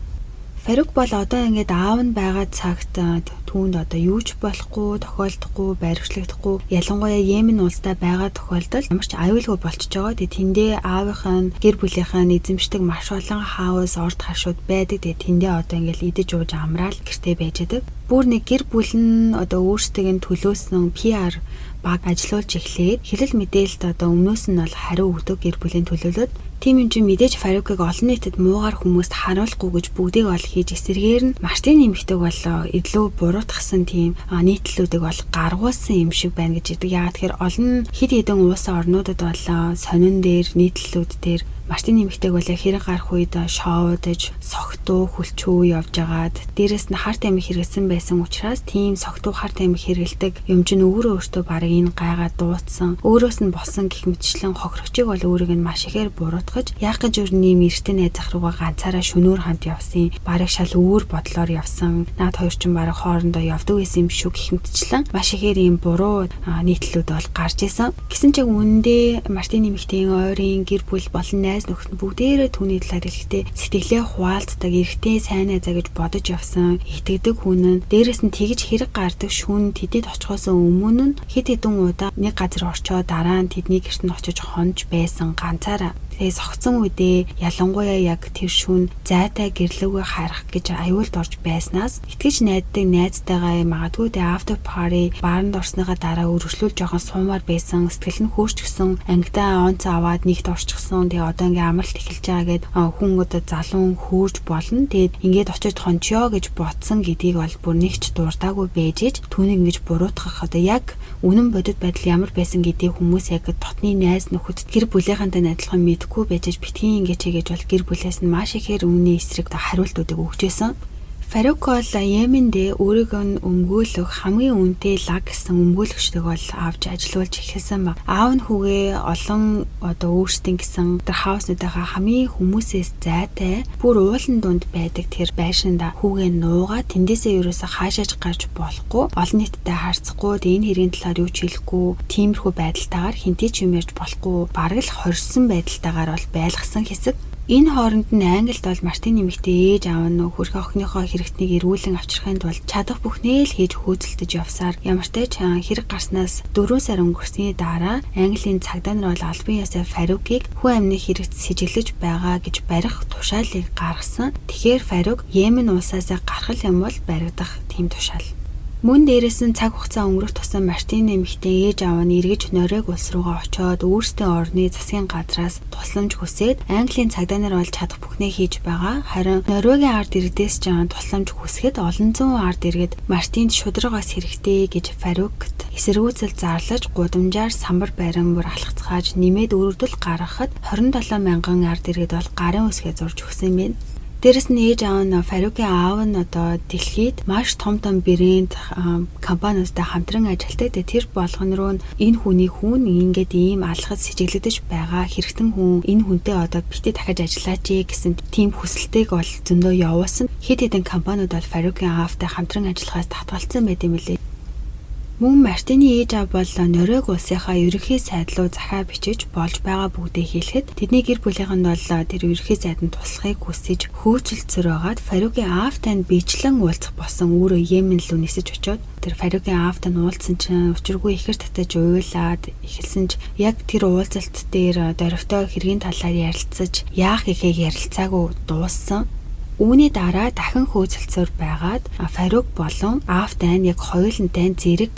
Фарук бол одоо ингээд аав нь байгаа цагт түүнд юу ч болохгүй, тохиолдохгүй, баривчлагдахгүй. Ялангуяа Йемен улстай байгаа тохиолдолд ямар ч аюулгүй болчихж байгаа. Тэгээ тэндээ аавынх нь гэр бүлийнхэн эзэмшдэг маш олон хаус, орд харшууд байдаг. Тэгээ тэндээ ингээд идэж ууж амраал гэртээ байж байдаг. Бүр нэг гэр бүл нь өөрсдөө нь төлөөсөн PR баг ажиллуулж эхлээд хэлэл мэдээлэлд өмнөөс нь бол хариу өгдөг гэр бүлийн төлөөлөлд тийм юм чинь мэдээж Фарукийг олон нийтэд муугар хүмүүст харуулахгүй гэж бүгдийг ол хийж эсэргээр нь Мартин нэмэгтэйг бол илүү буруутгасан тийм нийтлүүдийг бол гаргуулсан юм шиг байна гэж идэг. Яагаад тэгэхээр олон хэд хэдэн улс орнуудад бол сонин дээр нийтлүүд дээр Мартин нэмэгтэйг бол хэрэг гарах үед шоудаж, согтуу, хүлчүү явж агаад дээрэс нь харт амиг хэрэгсэн байсан учраас тийм согтуу харт амиг хэрэгэлдэг юм чинь өөртөө барыг энэ гайгаа дуудсан. Өөрөөс нь болсон гэх мэтчлэн хохирогчийг бол өөрийг нь маш ихээр буруутгаж яах гэж өрний эртэн найзах руугаа ганцаараа шөнөөр хамт явсан. Барыг шал өөр бодлоор явсан. Наад хоёр чинь барыг хоорондоо явдаг байсан юм шүү гэх мэтчлэн маш ихээр ийм буруу нийтлүүд бол гарч исэн. Гэсэн ч үүндээ Мартин нэмэгтэйн ойрын гэр бүл болон нөхөд бүгдээрээ түүний талаар хэлэхдээ сэтгэлээ хуваалцдаг эрэгтэй сайн найзаа гэж бодож явсан итгэдэг хүн нь дээрэс нь тэгж хэрэг гардаг шүүн тэдэд очихоос өмнө нь хэд хэдэн удаа нэг газар орчоод дараа нь тэдний гэрт нь очиж хонж байсан ганцаараа. Тэгээ согцсон үедээ ялангуяа яг тэр шүүн зайтай гэрлүүгээ харах гэж аюулд орж байснаас итгэж найддаг найзтайгаа магадгүй тэ after party баарнд орсныхаа дараа өргөжлүүл жоохон суумаар байсан сэтгэл нь хөөрчгсөн ангидаа онц аваад нэгт орчихсон. Тэгээ одоо ингээ амралт эхэлж байгаа гэд хүн залуун хөөрж болно. Тэгээд ингээд очиж хончё гэж ботсон гэдгийг бол бүр нэгч дуртаагүй байж иж түүнийг ингэж буруутгах яг үнэн бодит байдал ямар байсан гэдгийг хүмүүс яг дотны найз нөхөд гэр бүлийнхэнтэй адилхан мэдгүй байж битгий ингэж хийж бол гэр бүлээс нь маш ихээр өмнө эсрэг хариултуудыг өгчээсэн. Фарук бол Йемендээ өөрийгөө нь өмгөөлөх хамгийн үнэтэй лаг гэсэн өмгөөлөгчдөг бол авч ажиллуулж эхэлсэн ба. Аав нь хүүгээ олон өөрсдийн гэсэн тэр хауснуудынхаа хамгийн хүмүүсээс зайтай бүр уулан дунд байдаг тэр байшинда хүүгээ нуугаа тэндээсээ ерөөсө хаашаач гарч болохгүй олон нийтэд харьцахгүй энэ хэрийн талаар юу ч хэлэхгүй тиймэрхүү байдалтайгаар хинтээ ч юм ярьж болохгүй бараг л хорьсон байдалтайгаар бол байлгасан хэсэг. Энэ хооронд нь Англид бол Мартин нэмэгтэй ээж аав нь хөрх охиныхоо хэрэгтнийг эргүүлэн авчрахын тулд чадах бүхнээ л хийж хөөцөлдөж явсаар ямар ч хэрэг гарснаас 4 сар өнгөрсний дараа Английн цагдаа нар бол албан ёсоор Фарукийг хүн амны хэрэгт сэжиглэж байгаа гэж барих тушаалыг гаргасан. Тэгэхээр Фарук Йемен улсаас гарах юм бол баригдах тийм тушаал. Мөн дээрээс нь цаг хугацаа өнгөрөх тусам Мартин нэмэгтэй ээж аав нь эргэж Норвег улс руугаа очоод өөрсдийн орны засгийн газраас тусламж хүсээд Английн цагдаа нар бол чадах бүхнээ хийж байгаа. Харин Норвегийн ард иргэдээс ч тусламж хүсэхэд олон зуун ард иргэд Мартинд шударгаас хэрэгтэй гэж Фарукт эсэргүүцэл зарлаж гудамжаар самбар барин бүр алхацгааж нэмээд өрөвдөл гаргахад 27 мянган ард иргэд бол гарын үсгээ зурж өгсөн юм байна. Дээрэс нь ээж аав нь Фаругийн аав нь одоо дэлхийд маш том брэнд компаниудтай хамтран ажилладаг. Тэр болгон руу энэ хүний хүн ингээд ийм алхаж сэжиглэгдэж байгаа хэрэгтэн хүн энэ хүнтэй одоо битээ дахиж ажиллаач гэсэн тийм хүсэлтэйг бол зөндөө явуулсан. Хэд хэдэн компаниуд бол Фаругийн аавтай хамтран ажиллахаас татгалцсан байт юм билээ. Мөн Мартины ээж аав бол Норвеги улсынхаа ерөнхий сайд руу захаа бичиж болж байгаа бүгдээ хэлэхэд тэдний гэр бүлийнх нь бол тэр ерөнхий сайданд туслахыг хүсэж хөөцөлцөр байгаад Фаругийн аавтай нь бичлэн уулзах болсон өөрөө Йемен рүү нисэж очиод тэр Фаругийн аавтай нь уулзсан чинь учиргүй ихэр татаж уйлаад эхэлсэн ч яг тэр уулзалт дээр дөрвтөө хэргийн талаар ярилцаж яах гэхээ ярилцаагүй дууссан. Үүний дараа дахин хөөцөлцөөр байгаад Фарук болон аавтай нь яг хоёулантай зэрэг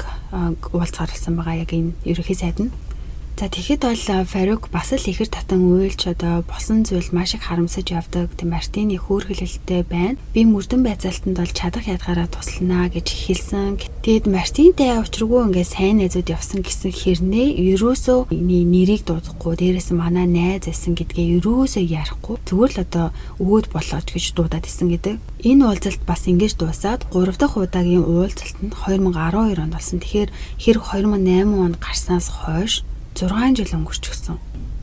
уулзгарлсан байгаа яг энэ ерөнхий сайд нь. За тэгэхэд бол Фарук бас л ихэр татан уйлж одоо босон зүйл маш их харамсаж явдаг. Тэг Мартины хөөрхөлөлтэй байна. Би мөрдөн байцаалтанд бол чадах ядгаараа туслана гэж хэлсэн. Тэгэд Мартинтэй учиргүй ингээд сайн найзууд явсан гэсэн хэрнээ ерөөсөө нэрийг дуудахгүй. Дээрээс нь манай найз байсан гэдгээ ерөөсөө ярихгүй. Зүгээр л одоо өөд болооч гэж дуудаад исэн гэдэг. Энэ уулзалт бас ингэж дуусаад 3 дахь удаагийн уулзалт нь 2012 онд болсон. Тэгэхээр хэрэг 2008 онд гарснаас хойш 6 жил өнгөрчихсөн.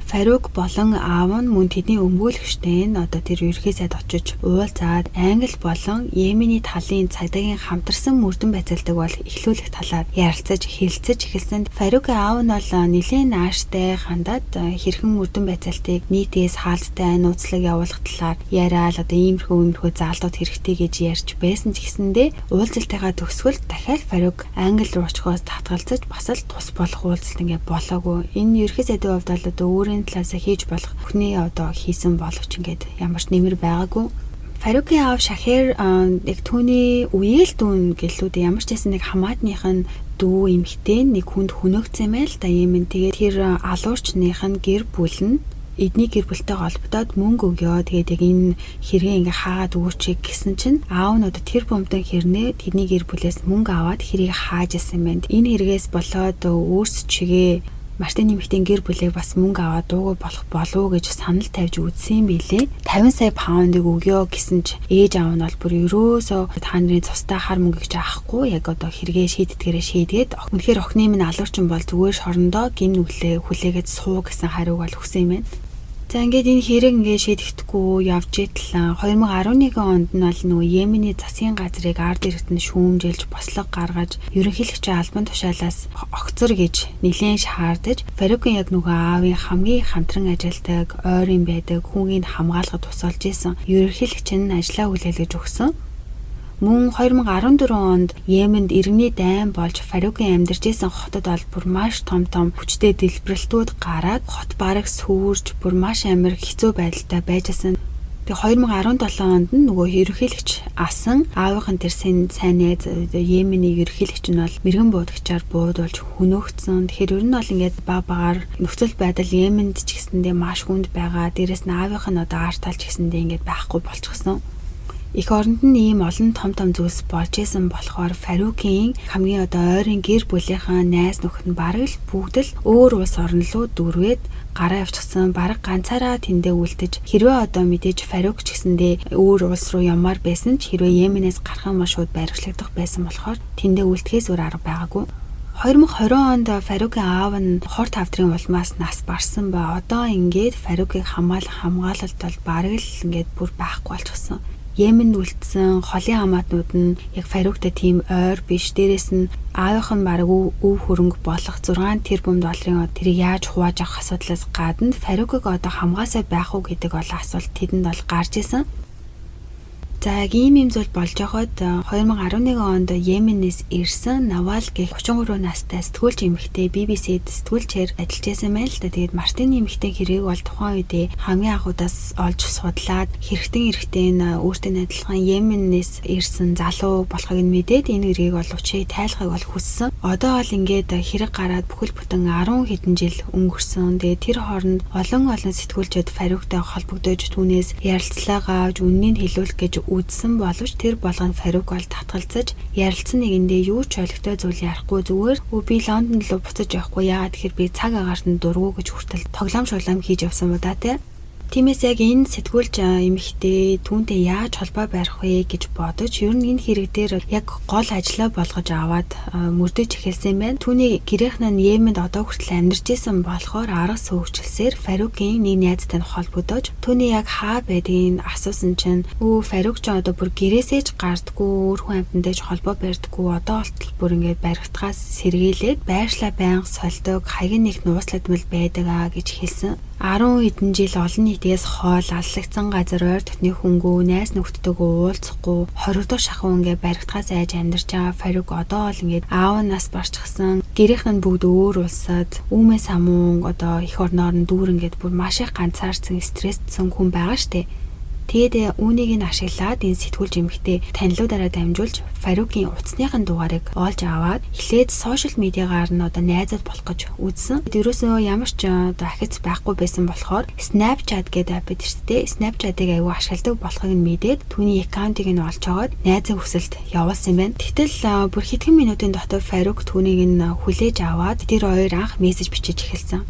Фарук болон аав нь мөн тэдний өмгөөлөгчтэй нь одоо тэр ерөнхий сайд очиж уулзаад Англи болон Йемений талын цагдаагийн хамтарсан мөрдөн байцаалтыг бол эхлүүлэх талаар ярилцаж хэлцэж эхэлсэн. Фарукийн аав нь бол нэлээд нааштай хандаад хэрхэн мөрдөн байцаалтыг нийтээс хаалттай нууцлаг явуулах талаар яриад одоо иймэрхүү заалтууд хэрэгтэй гэж ярьж байсан ч гэсэндээ уулзалтайгаа төгсгөл дахиад Фарук Англи руу очихоос татгалзаж бас л тус болох уулзалт ингээд болоогүй. Энэ ерөнхий сайдын хувьд бол одоо өөрийн талаас хийж болох бүхний одоо хийсэн боловч ингээд ямар ч нэмэр байгаагүй. Фарукийн аав Шахер яг түүний үеэл дүүн гэлүүд ямар ч байсан нэг хамаатных нь дүү эмэгтэй нэг хүнд хөнөөгцсөн байл та юм. Тэгээд тэр алуурчных нь гэр бүл нь эдний гэр бүлтэй холбогдоод мөнгө өгөө. Тэгээд яг энэ хэрэг ингээ хаагаад өгөөч гэсэн чинь аав нь одоо тэр бомтон хэрнээ тэдний гэр бүлээс мөнгө аваад хэрийг хааж исэн байна. Энэ хэрэгээс болоод өөрс чигээ Мартины эмэгтэй гэр бүлээ бас мөнгө аваад дуугүй болох болов гэж санал тавьж үзсэн билээ. 50 сая паундыг өгөө гэсэн ч ээж аав нь бол бүр ерөөсөө та нарын цустай хар мөнгө гэж аахгүй яг одоо хэрэгээ шийдгээд үнэхээр охины минь алуурчин бол зүгээр шорондоо гим нүглээ хүлээгээд суу гэсэн хариуг бол өгсөн юм байна. За ингээд энэ хэрэг ингээд шийдэхдэггүй явж итлээ. 2011 онд нь бол нөгөө Йемений засгийн газрыг ард иргэдэнд шүүмжилж бослого гаргаж ерөнхийлөгчийн албан тушаалаас огцор гэж нэлээд шаардаж Фарукийн яг нөгөө аавын хамгийн хамтран ажилладаг ойрын байдаг хүүгийг хамгаалахад тусалж исэн. Ерөнхийлөгч нь ажлаа хүлээлгэж өгсөн. Мөн 2014 онд Йеменд иргэний дайн болж Фарукийн амьдарч исэн хотод бол бүр маш том хүчтэй дэлбэрэлтүүд гараад хот бараг сүрж бүр маш амар хэцүү байдалтай байжсэн. Тэгээ 2017 онд нөгөө ерөнхийлөгч асан аавынхан тэр сайн найз Йемений ерөнхийлөгч нь бол мэрэгэн буудагчаар буудуулж хөнөөгдсөн. Тэгэхээр ер нь бол ингээд багаар нөхцөл байдал Йеменд ч гэсэндээ маш хүнд байгаа. Дээрээс нь аавынх нь одоо арт талч гэсэндээ ингээд байхгүй болчихсон. Их оронд нь ийм олон том зүйлс болж исэн болохоор Фарукийн хамгийн одоо ойрын гэр бүлийнхаа найз нөхөд нь бараг л бүгд л өөр улс орн руу дүүргээд гараа явчихсан. Бараг ганцаараа тэндээ үлдэж хэрвээ одоо мэдээж Фарук ч гэсэндээ өөр улс руу ямаар байсан ч хэрвээ Йеменээс гарах юм бол шууд байршлагдах байсан болохоор тэндээ үлдэхээс өөр арга байгаагүй. 2020 онд Фарукийн аав нь хор тавдрын улмаас нас барсан ба одоо ингээд Фарукийг хамгаалалт бол бараг л ингээд бүр байхгүй болчихсон. Йеменд үлдсэн холын хамаатнууд нь яг Фаруктай тийм ойр биш. Дээрээс нь аавынх нь бараг өв хөрөнгө болох 6 тэрбум долларын тэрийг яаж хувааж авах асуудлаас гадна Фарукийг одоо хамгаасаа байх уу гэдэг бол асуулт тэдэнд бол гарч исэн. За ийм зүйл болж байгаад 2011 онд Йеменээс ирсэн Навал гэх 33 настай сэтгүүлч эмэгтэй BBC-д сэтгүүлчээр ажиллаж байсан байл л да. Тэгээд Мартины эмэгтэй хэрэг бол тухайн үедээ хамгийн анхудаас олж судлаад эрэгтэн өөртөө адилхан Йеменээс ирсэн залуу болохыг нь мэдээд энэ хэргийг бол учрыг тайлахыг бол хүссэн. Одоо бол ингээд хэрэг гараад бүхэл бүтэн 10 хэдэн жил өнгөрсөн. Тэгээд тэр хооронд олон сэтгүүлчид Фаруктай холбогдож түүнээс ярилцлага авч үннийг хэлүүлэх гэж үзсэн боловч тэр болгонд Фарук бол татгалзаж ярилцсан нэгэндээ юу ч ойлгохтой зүйл ярихгүй зүгээр би Лондон руу буцаж явахгүй яагаад тэгэхээр би цаг агаарт нь дургу гэж хүртэл тоглоом шулаам хийж явсан ба та тий. Тиймээс яг энэ сэтгүүлч эмэгтэй түүнтэй яаж холбоо барих вэ гэж бодож ер нь энэ хэрэг дээр яг гол ажлаа болгож аваад мөрдөж эхэлсэн байна. Түүний гэрийнхэн нь Йеменд одоо хүртэл амьдарч исэн болохоор арга сүйгчлсээр Фарукийн нэг найзтай холбогдож түүний яг хаа байдгийг асуусан чинь Фарук ч одоо бүр гэрээсээ ч гардггүй, өөр хүн амьтандайч холбоо барьдаггүй, одоо болтол бүр ингээд баригдахаас сэргийлээд байршлаа байнга сольдог, хаяг нэг нууцладмал байдаг гэж хэлсэн. 10 хэдэн жил олон нийтээс хоол алслагдсан газар ойр дотны хөнгөө найз нөхдөдөө уулзахгүй 20 дахь шахуу ингээ баригдахаас айж амьдарч байгаа Фарук одоо л ингээд аав нас барчсан гэрийнхэн бүгд өөр улсад үүмээ самуун одоо их орноор нь дүүр ингээд бүр маш их ганцаарсан стресссэн хүн байгаа штэ. Тэгээд үүнийг нь ашиглаад энэ сэтгүүлч эмэгтэй танилуудаараа дамжуулж Фарукийн утасныхын дугаарыг олж аваад эхлээд сошиал медиагаар нь одоо найзад болох гэж үзсэн. Ерөөсөө ямар ч одоо ахиц байхгүй байсан болохоор Snapchat гэдэг апп байдаг шүү дээ. Snapchat-ыг аюу ашигладаг болохыг нь мэдээд түүний аккаунтыг нь олж аваад найзын хүсэлд явуулсан юм байна. Тэгтэл бүр хэдхэн минутын дотор Фарук түүнийг нь хүлээж аваад тэр хоёр анх мессеж бичиж эхэлсэн.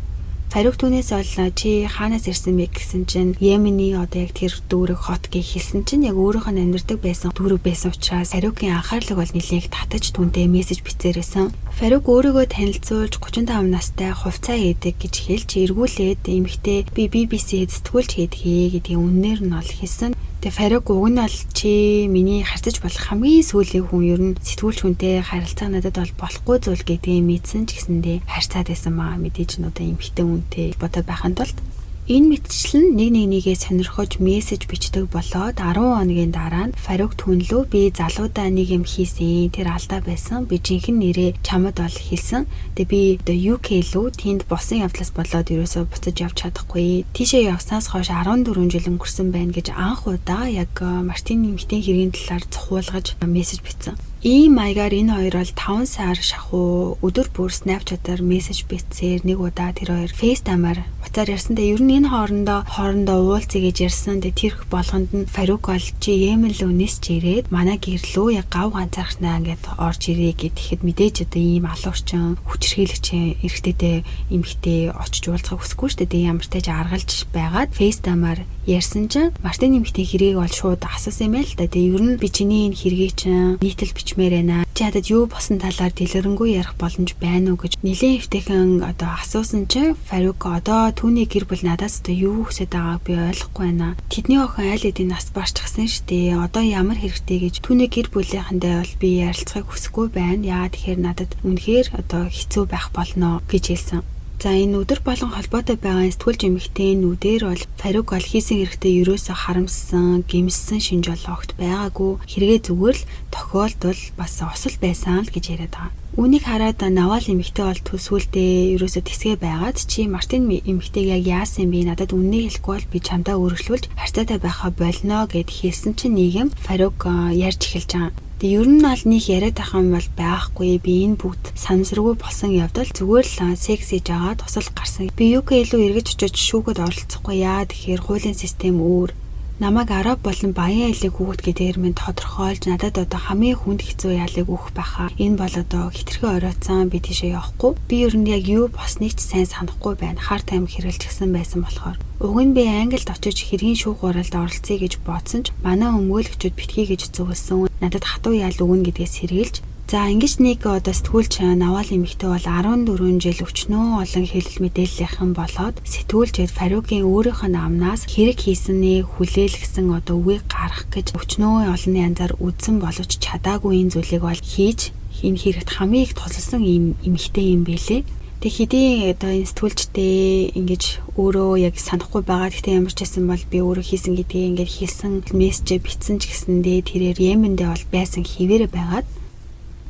Фарук түүнээс бол чи хаанаас ирсэн бэ гэсэн чинь Йемений одоо яг тэр дүүрэг хот гэж хэлсэн чинь яг өөрөөх нь амьдардаг байсан дүүрэг байсан учраас Фарукийн анхаарлыг бол нэлээд татаж түүнтэй мессеж бичээрсэн. Фарук өөрийгөө танилцуулж 35 настай хувцас хийдэг гэж хэлж эргүүлээд эмэгтэй би BBC-д сэтгүүлч хийдгээ гэдгийг үннээр нь ол хэлсэн. Тэгээ Фарук уг нь бол чи миний харьцаж болох хамгийн сүүлийн хүн ер нь сэтгүүлч хүнтэй харилцаа надад бол болохгүй зүйл гэдгийг мэдсэн ч гэсэндээ харьцаад байсан маа мэдээж нь одоо эмэгтэй хүнтэй бодоо байхын тулд энэ мэтчил нь нэгээ сонирхож мессеж бичдэг болоод 10 хоногийн дараа нь Фарук түнлөө би залуудаа нэг юм хийсэн тэр алдаа байсан би жинхэнэ нэрээ чамд бол хэлсэн тэгээ би одоо UK лөө тэнд босон явдлаас болоод ерөөсөө буцаж явж чадахгүй тийшээ явснаас хойш 14 жил өнгөрсөн байна гэж анх удаа яг Мартин нэмэгтэй хэргийн талаар цохуулгаж мессеж бичсэн. Ийм маягаар энэ хоёр бол 5 сар шахуу өдөр бүр Snapchat-аар мессеж бичсээр нэг удаа тэр хоёр FaceTime-аар уцаар ярьсантай ер нь энэ хоорондоо уулзъя гэж ярьсан. Тэр болгонд нь Фарук бол чи Йемен рүү нисч ирээд манай гэрлөө яг гав ганцаархнаа ингээд орж ирээ гэхэд мэдээж одоо ийм алуурчин хүчрхийлэгч эрэгтэйтэй эмэгтэй очиж уулзахыг хүсэхгүй шүү дээ. Ямар ч тааж аргалж байгаад FaceTime-аар ярьсан чинь Мартин нэмэгтэй хэргийг бол шууд асуусан юм байл та. Тэгээ ер нь би чиний энэ хэргийг чинь нийтэл бичмээр байна. Чи хадад юу босон талаар дэлгэрэнгүй ярих боломж байна уу гэж нэлээд хөвтэйхэн одоо асуусан чинь Фарук одоо түүний гэр бүл надаас одоо юу хүсэж байгааг би ойлгохгүй байна. Тэдний охин айл эдийн нас барччихсан шүү дээ. Одоо ямар хэрэгтэй гэж түүний гэр бүлийнхэнтэй бол би ярилцахыг хүсэхгүй байна. Яагаад тэгэхээр надад үнэхээр одоо хэцүү байх болно гэж хэлсэн. За энэ өдөр болон холбоотой байгаа сэтгүүлч эмэгтэй нүдээр бол Фарук ол хийсэн хэрэгтэй ерөөсө харамссан, гэмссэн шинж бол огт байгаагүй. Хэрэгээ зүгээр л тохиолдол бас осол байсан л гэж яриад байгаа. Үүнийг хараад Навал эмэгтэй бол төсвөлдөө ерөөсө тэсгээ байгаад чи Мартин эмэгтэйг яг яасан би надад үннийг хэлэхгүй бол би чамдаа өргөжлүүлж харьцаатай байхаа болно гэд хэлсэн чинь нийгэм Фарук ярьж эхэлж байгаа. Тэгээ ер нь аль нэг яриад ах юм бол байхгүй би энэ бүгд санамсаргүй болсон явдал зүгээр л секс хийж байгаа тусал гарсан. Би UK илүү эргэж очиж шүүхэд оролцохгүй яа тэгэхээр хуулийн систем өөр. Намайг араб болон баян айлыг хүүхэд гэдгээр минь тодорхойлж надад одоо хамгийн хүнд хэцүү яалыг өгөх байхаа. Энэ бол одоо хитрхи оройтсан би тийшээ явахгүй. Би ер нь яг юу босныг ч сайн санахгүй байна. Хар тайм хэрэлж гисэн байсан болохоор. Уг нь би Англид очиж хэргийн шүүх хуралд оролцъё гэж бодсон ч манай өмгөөлөгчөд битгий гэж зөвлөсөн. Надад хатуу яал өгнө гэдгээс сэргийлж за ингэж нэг одоо сэтгүүлч Навал эмэгтэй бол 14 жил өчнөө олон хэлэл мэдээллийнхэн болоод сэтгүүлчэд Фарукийн өөрийнх нь амнаас хэрэг хийсэнийг хүлээлгсэн одоо үгийг гаргах гэж өчнөө олон янзаар үдсэн боловч чадаагүй энэ зүйлийг бол хийж энэ хэрэгт хамгийн их тусалсан эмэгтэй юм бэлээ. Тэг хэдий одоо энэ сэтгүүлчтэй ингэж өөрөө яг санахгүй байгаа. Гэхдээ ямар ч байсан бол би өөрөө хийсэн гэдгийг ингэж хэлсэн мессеж бичсэн ч гэсэндээ тэрээр Йемендээ бол байсан хിവэрэ байгаад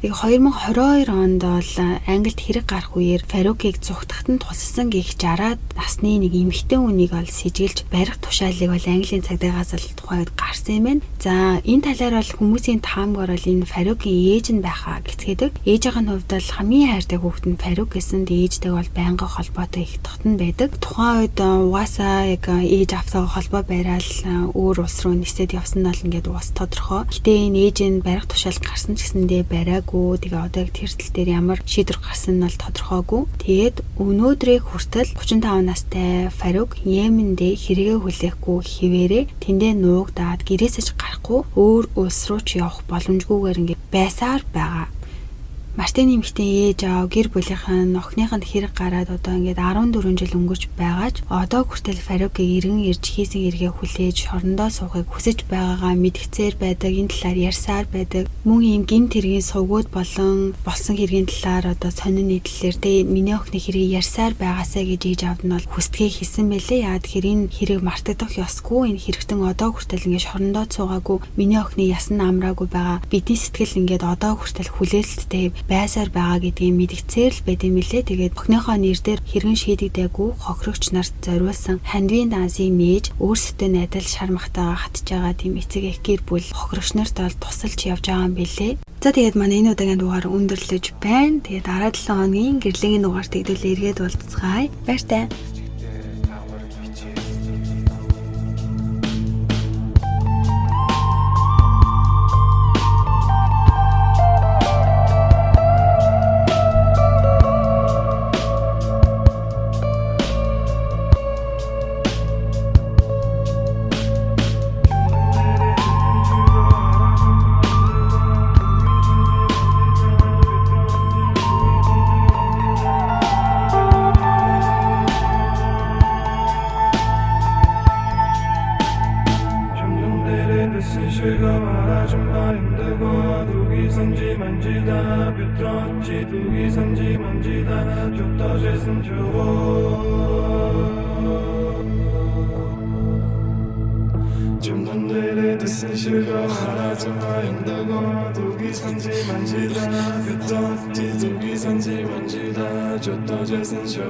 тэг 2022 онд бол Англид хэрэг гарах үеэр Фарукийг зүгтахт нь тусалсан гих 60-аад насны нэг эмэгтэй хүнийг ол сэжиглж барих тушаалыг бол Английн цагдаагаас л тухайд гарсан юм байна. За энэ талаар бол хүмүүсийн таамгаар бол энэ Фарукийн ээж нь байхаа гэцгээдэг. Ээжийн хувьд бол хамгийн хайртай хүүхэд нь Фарук гэсэн ээжтэйг бол байнга холбоотой их дотн байдаг. Тухайн үед угаасаа яг ээж автайгаа холбоо бараал өөр улс руу нисээд явсан нь бол ингээд ус тодорхой. Гэтэ энэ ээж нь барих тушаал гарсан ч гэсэндээ бариаг хэлээгүй. Тэгээ одоо яг тэр тал дээр ямар шийдвэр гарсан нь бол тодорхойгүй. Тэгээд өнөөдрийг хүртэл 35 настай Фарук Йеменд хэрэгээ хүлээхгүй хിവэрээ тэндээ нуугдаад гэрээсэж гарахгүй өөр улс руу ч явах боломжгүйгээр ингээд байсаар байгаа. Мартины эмэгтэй ээж аав гэр бүлийнхэн охиныханд хэрэг гараад одоо ингээд 14 жил өнгөрч байгаач одоо хүртэл Фарукийг иргэн ирж хийсэн хэрэгээ хүлээж шорондоо суухыг хүсэж байгаагаа мэдгцээр байдаг, энэ талаар ярьсаар байдаг. Мөн ийм гинт хэргийн сувгууд болон болсон хэргийн талаар одоо сонин нийтлэлээр тэ миний охины хэргийг ярьсаар байгаасаа гэж ээж аавд нь бол хүсдэгийг хэлсэн байлээ. Яад тэр энэ хэрэг мартагдах ёсгүй, энэ хэрэгтэн одоо хүртэл ингээд шорондоо цуугаагүй, миний охины ясан амраагүй байгаа. Бидний сэтгэл ингээд одоо хүртэл хүлээлттэй байсаар байгаа гэдгийг мэдгцээр л байд юм лээ. Тэгээд охиныхоо нэр дээр хэрхэн шийдэгдээгүй хохирогч нарт зориулсан хандвийн дансыг нээж өөрсдөө найдал шармахтайгаа хатж байгаа тийм эцэг эх гэр бүл хохирогч нарт бол тусалж явж байгаа юм билээ. За тэгээд манай энэ удаагийн дугаар өндөрлөж байна. Тэгээд дараа 7 хоногийн гэрлийн дугаар тэгдэл эргээд уулзцгаая. Баяртай. 저 떠져선 저